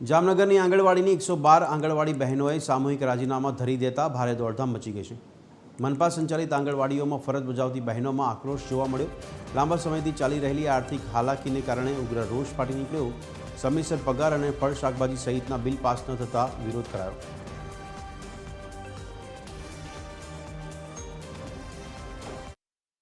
જામનગરની આંગણવાડીની 112 આંગણવાડી બહેનોએ સામૂહિક રાજીનામા ધરી દેતા ભારે દોડધામ મચી ગઈ છે। મનપા સંચાલિત આંગણવાડીઓમાં ફરજ બજાવતી બહેનોમાં આક્રોશ જોવા મળ્યો। લાંબા સમયથી ચાલી રહેલી આર્થિક હાલાકીને કારણે ઉગ્ર રોષ ફાટી નીકળ્યો। સમયસર પગાર અને ફળ શાકભાજી સહિતના બિલ પાસ ન થતા વિરોધ કરાયો।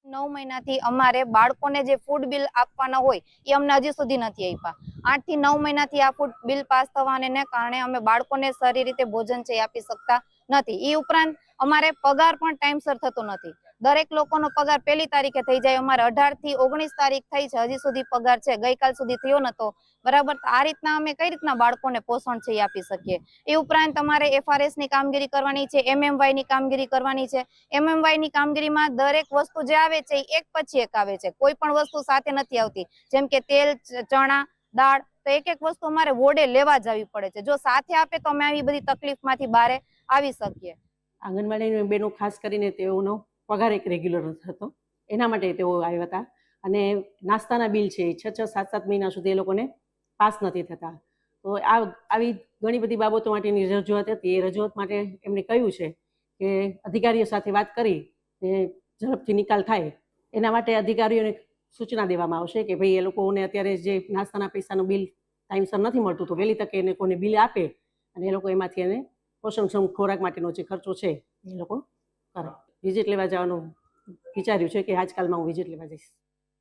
9 મહિનાથી અમારે બાળકોને જે ફૂડ બિલ આપવાના હોય એ અમને હજી સુધી નથી આપ્યા। 8 થી 9 મહિનાથી આ ફૂડ બિલ પાસ થવાને કારણે અમે બાળકોને સારી રીતે ભોજન છે આપી શકતા નથી। એ ઉપરાંત અમારે પગાર પણ ટાઈમસર થતો નથી। દરેક લોકોનો પગાર 1લી તારીખે થઈ જાય, અમારે 18 થી 19 તારીખ થઈ છે, હજી સુધી પગાર છે ગઈકાલ સુધી થયો નતો બરાબર। આ રીતના અમે કઈ રીતના બાળકોને પોષણ છે આપી શકીએ। એ ઉપરાંત અમારે FRS ની કામગીરી કરવાની છે, MMY ની કામગીરી કરવાની છે। MMY ની કામગીરીમાં દરેક વસ્તુ જે આવે છે એક પછી એક આવે છે, કોઈ પણ વસ્તુ સાથે નથી આવતી। જેમ કે તેલ, ચણા, દાળ, તો એક એક વસ્તુ અમારે વોડે લેવા જવી પડે છે। જો સાથે આપે તો અમે આવી બધી તકલીફમાંથી બહાર આવી શકીએ। આંગણવાડી બહેનો ખાસ કરીને તેઓનો પગાર એક રેગ્યુલર થતો, એના માટે તેઓ આવ્યા હતા। અને નાસ્તાના બિલ છે 6-6, 7-7 મહિના સુધી એ લોકોને પાસ નથી થતા। તો આવી ઘણી બધી બાબતો માટેની રજૂઆત હતી। એ રજૂઆત માટે એમણે કહ્યું છે કે અધિકારીઓ સાથે વાત કરી ઝડપથી નિકાલ થાય, એના માટે અધિકારીઓને સૂચના દેવામાં આવશે કે ભાઈ એ લોકોને અત્યારે જે નાસ્તાના પૈસાનું બિલ ટાઈમસર નથી મળતું, તો વહેલી તકે એને કોઈને બિલ આપે અને એ લોકો એમાંથી એને પોષણક્ષમ ખોરાક માટેનો જે ખર્ચો છે એ લોકો કરે। વિઝિટ લેવા જવાનું વિચાર્યું છે કે આજકાલમાં હું વિઝિટ લેવા જઈશ।